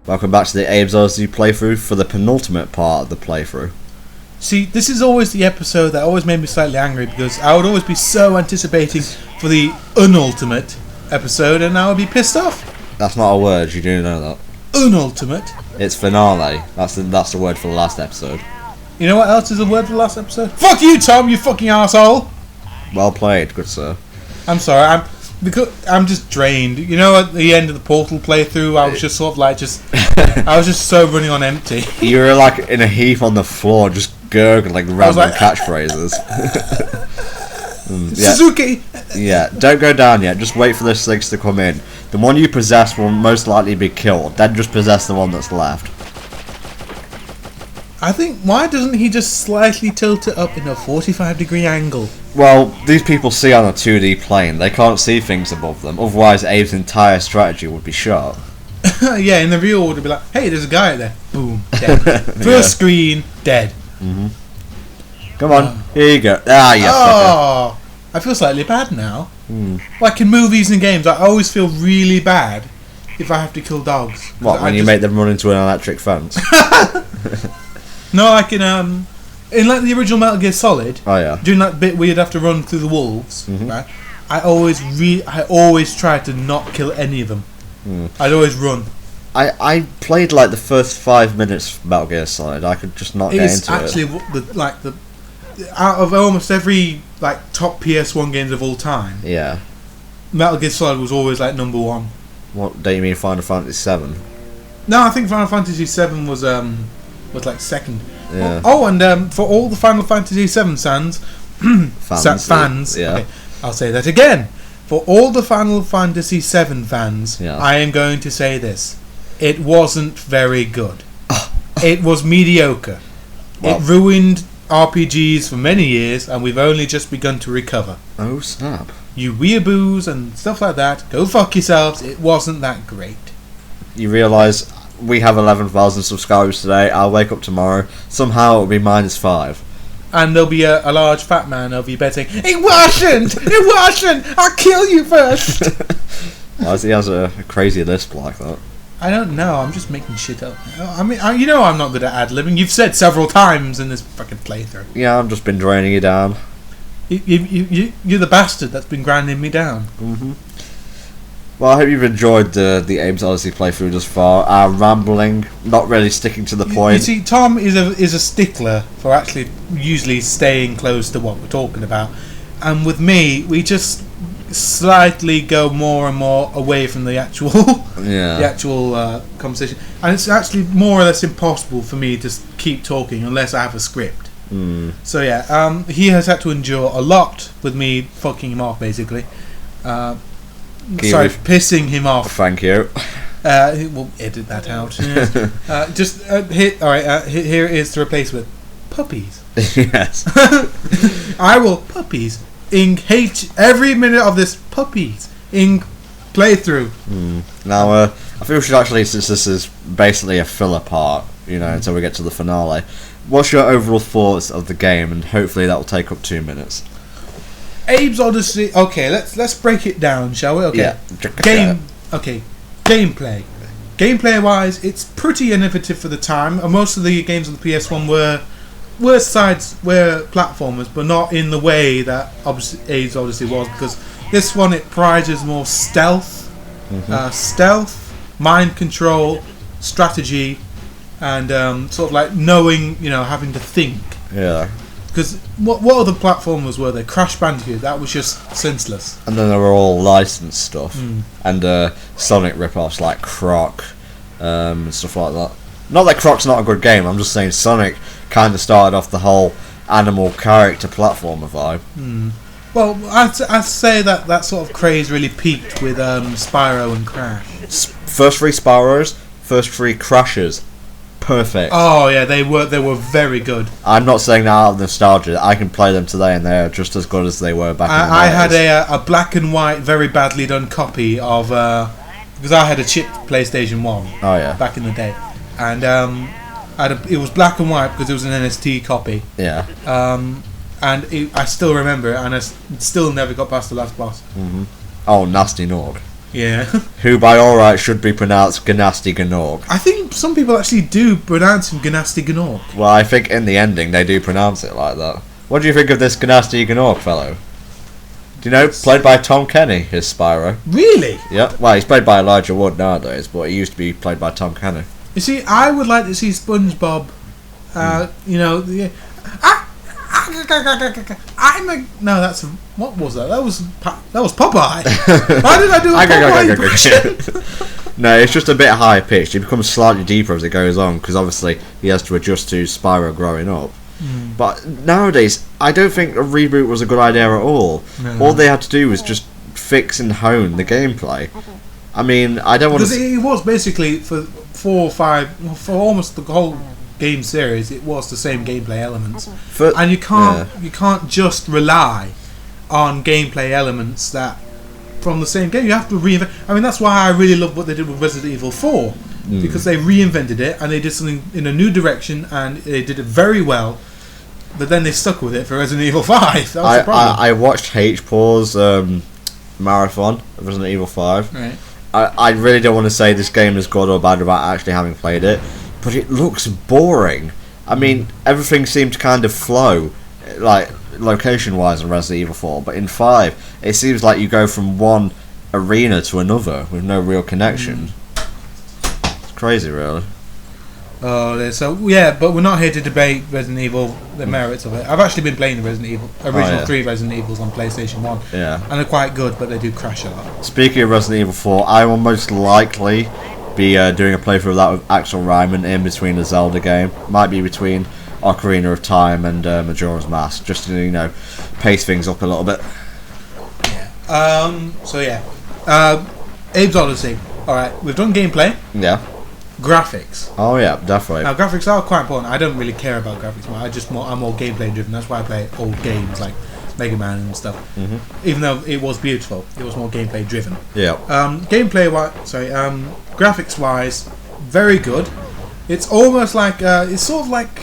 Welcome back to the Abe's Oddysee playthrough for the penultimate part of the playthrough. See, this is always the episode that always made me slightly angry because I would always be so anticipating for the unultimate episode and I would be pissed off. That's not a word, you do know that. Unultimate? It's finale. That's the word for the last episode. You know what else is the word for the last episode? Fuck you, Tom, you fucking arsehole! Well played, good sir. I'm sorry, I'm just drained. You know, at the end of the Portal playthrough, I was just sort of like I was just so running on empty. You were like in a heap on the floor, just gurgling random catchphrases. Yeah. Suzuki! Yeah, don't go down yet, just wait for the six to come in. The one you possess will most likely be killed, then just possess the one that's left. I think, why doesn't he just slightly tilt it up in a 45-degree angle? Well, these people see on a 2D plane, they can't see things above them, otherwise Abe's entire strategy would be shot. Yeah, in the real world it'd be like, hey, there's a guy there. Boom, dead. First screen, dead. Mm-hmm. Come on, here you go. Ah, yeah. Oh, I feel slightly bad now. Like in movies and games, I always feel really bad if I have to kill dogs. What, when you make them run into an electric fence? No, like in like the original Metal Gear Solid. Oh yeah. Doing that bit where you'd have to run through the wolves, right? I always try to not kill any of them. I'd always run. I played like the first 5 minutes of Metal Gear Solid. I could just not get into it. It's actually out of almost every like top PS1 games of all time. Yeah. Metal Gear Solid was always like number one. What, don't you mean Final Fantasy VII? No, I think Final Fantasy VII was like second. Yeah. Oh, and for all the Final Fantasy VII fans, yeah. Okay, I'll say that again. For all the Final Fantasy VII fans, yeah. I am going to say this: it wasn't very good. It was mediocre. Well, it ruined RPGs for many years, and we've only just begun to recover. Oh snap! You weeaboos and stuff like that, go fuck yourselves. It wasn't that great. You realise we have 11,000 subscribers today. I'll wake up tomorrow. Somehow it'll be -5. And there'll be a large fat man over your bed saying, "It wasn't! It wasn't! I'll kill you first!" Why does he has a crazy lisp like that? I don't know. I'm just making shit up. I mean, you know I'm not good at ad-libbing. You've said several times in this fucking playthrough. Yeah, I've just been draining you down. You're the bastard that's been grinding me down. Well, I hope you've enjoyed the Abe's Oddysee playthrough thus far. Our rambling, not really sticking to the point. You see, Tom is a stickler for actually usually staying close to what we're talking about, and with me, we just slightly go more and more away from the actual conversation, and it's actually more or less impossible for me to keep talking unless I have a script. So yeah, he has had to endure a lot with me fucking him off, basically. Pissing him off. Thank you. We'll edit that out. Here it is to replace with puppies. Yes. I will puppies hate every minute of this puppies playthrough. Now, I feel we should actually, since this is basically a filler part, until we get to the finale. What's your overall thoughts of the game? And hopefully that will take up 2 minutes. Abe's Oddysee. Okay, let's break it down, shall we? Okay. Yeah. Gameplay. Gameplay-wise, it's pretty innovative for the time. And most of the games on the PS1 were platformers, but not in the way that Abe's Oddysee was, because this one it prizes more stealth, mind control, strategy, and sort of like knowing, having to think. Yeah. Because what other platformers were there? Crash Bandicoot, that was just senseless. And then there were all licensed stuff. And Sonic rip-offs like Croc, stuff like that. Not that Croc's not a good game, I'm just saying Sonic kind of started off the whole animal character platformer vibe. Well, I'd say that sort of craze really peaked with Spyro and Crash. First 3 Spyros, first 3 Crashes. Perfect. Oh yeah, they were very good. I'm not saying that out of nostalgia. I can play them today and they're just as good as they were back in the 90s. I had a black and white, very badly done copy of because I had a chipped PlayStation 1. Oh yeah. Back in the day, and it was black and white because it was an NST copy. Yeah. I still remember it, and I still never got past the last boss. Oh, Nasty Nog. Yeah. who by all rights should be pronounced Gnasty Gnorc. I think some people actually do pronounce him Gnasty Gnorc. Well, I think in the ending they do pronounce it like that. What do you think of this Gnasty Gnorc fellow? Do you know, played by Tom Kenny, his Spyro. Really? Yeah, well, he's played by Elijah Wood nowadays, but he used to be played by Tom Kenny. You see, I would like to see SpongeBob, you know, no, that's what was that? That was Popeye. Why did I do a Popeye impression? No, it's just a bit higher pitched. It becomes slightly deeper as it goes on because obviously he has to adjust to Spyro growing up. But nowadays, I don't think a reboot was a good idea at all. No. All they had to do was just fix and hone the gameplay. I mean, I don't want to. Because it was basically for 4 or 5, well, for almost the whole game series, it was the same gameplay elements, and you can't just rely on gameplay elements that from the same game. You have to reinvent. I mean, that's why I really love what they did with Resident Evil 4 because they reinvented it and they did something in a new direction and they did it very well. But then they stuck with it for Resident Evil 5. That was the problem. I watched H-Paw's marathon of Resident Evil 5. Right. I really don't want to say this game is good or bad without actually having played it, but it looks boring. I mean, everything seemed to kind of flow, like location-wise in Resident Evil 4, but in 5, it seems like you go from one arena to another with no real connection. It's crazy, really. Oh, so yeah, but we're not here to debate Resident Evil, the merits of it. I've actually been playing the original 3 Resident Evils on PlayStation 1. Yeah. And they're quite good, but they do crash a lot. Speaking of Resident Evil 4, I will most likely be doing a playthrough of that with Axel Ryman in between the Zelda game. Might be between Ocarina of Time and Majora's Mask, just to, you know, pace things up a little bit. Yeah. Abe's Oddysee. Alright, we've done gameplay. Yeah. Graphics. Oh yeah, definitely. Now graphics are quite important. I don't really care about graphics more. I'm more gameplay driven. That's why I play old games like Mega Man and stuff. Even though it was beautiful, it was more gameplay driven. Yeah. Graphics wise, very good. It's almost like it's sort of like,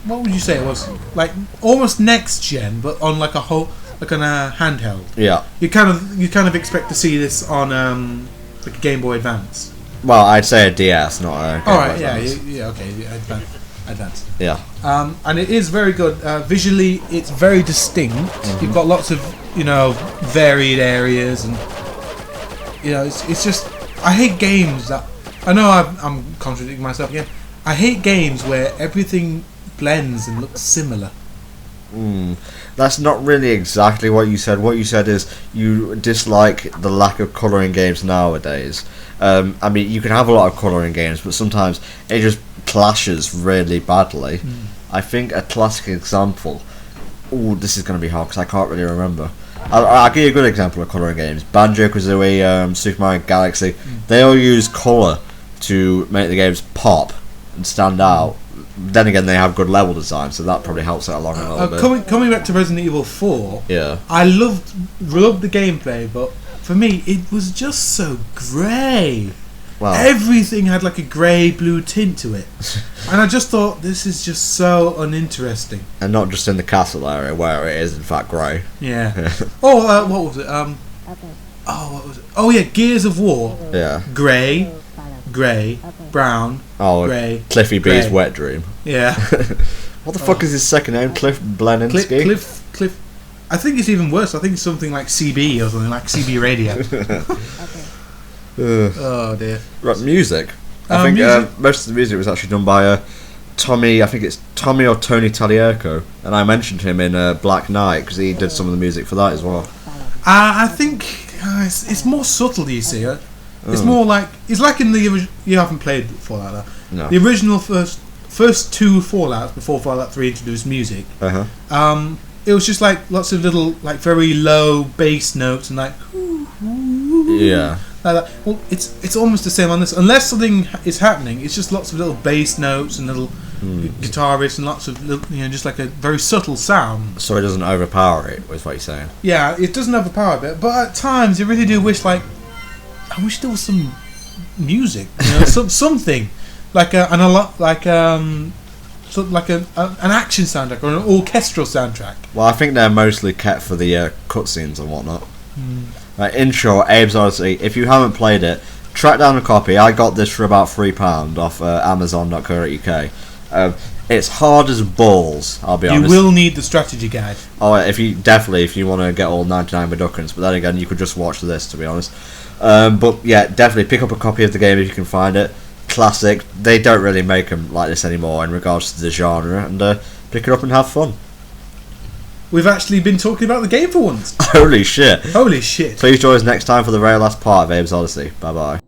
what would you say it was? Like almost next gen, but on like a handheld. Yeah. You kind of expect to see this on like a Game Boy Advance. Well, I'd say a DS, not a Game Boy Alright, Advance. Advanced. Yeah. And it is very good. Visually, it's very distinct. You've got lots of, varied areas, and it's just. I hate games that. I know I'm contradicting myself again. I hate games where everything blends and looks similar. That's not really exactly what you said. What you said is you dislike the lack of colour in games nowadays. I mean, you can have a lot of colour in games, but sometimes it just clashes really badly. I think a classic example. Oh, this is going to be hard because I can't really remember. I'll give you a good example of colour in games. Banjo-Kazooie, Super Mario Galaxy. They all use colour to make the games pop and stand out. Then again, they have good level design, so that probably helps it along a little bit. Coming back to Resident Evil 4, yeah, I loved the gameplay, but for me, it was just so grey. Wow. Everything had like a grey-blue tint to it, and I just thought this is just so uninteresting. And not just in the castle area where it is in fact grey. Yeah. What was it? What was it? Oh yeah, Gears of War. Yeah. Grey, brown. Grey. Cliffy B's Wet Dream. Yeah. What the fuck is his second name? Cliff Bleninsky? Cliff. I think it's even worse. I think it's something like CB or something like CB Radio. Oh dear. Right, music. I think most of the music was actually done by Tommy. I think it's Tommy or Tony Talierco, and I mentioned him in Black Knight because he did some of the music for that as well. I think it's more subtle. You see, it's more like it's like in the you haven't played Fallout though. No. The original first 2 Fallouts before Fallout 3 introduced music. It was just like lots of little like very low bass notes and like yeah. Like that. Well, it's almost the same on this. Unless something is happening, it's just lots of little bass notes and little guitar riffs and lots of little, just like a very subtle sound. So it doesn't overpower it, was what you're saying. Yeah, it doesn't overpower it, but at times you really do wish I wish there was some music, something like an action soundtrack or an orchestral soundtrack. Well, I think they're mostly kept for the cutscenes and whatnot. Right, in short, Abe's Oddysee. If you haven't played it, track down a copy. I got this for about £3 off Amazon.co.uk. It's hard as balls, I'll be honest. You will need the strategy guide. Oh, if you want to get all 99 reductions, but then again, you could just watch this, to be honest. But yeah, definitely pick up a copy of the game if you can find it. Classic. They don't really make them like this anymore in regards to the genre, and pick it up and have fun. We've actually been talking about the game for once. Holy shit. Holy shit. Please join us next time for the very last part of Abe's Oddysee. Bye bye.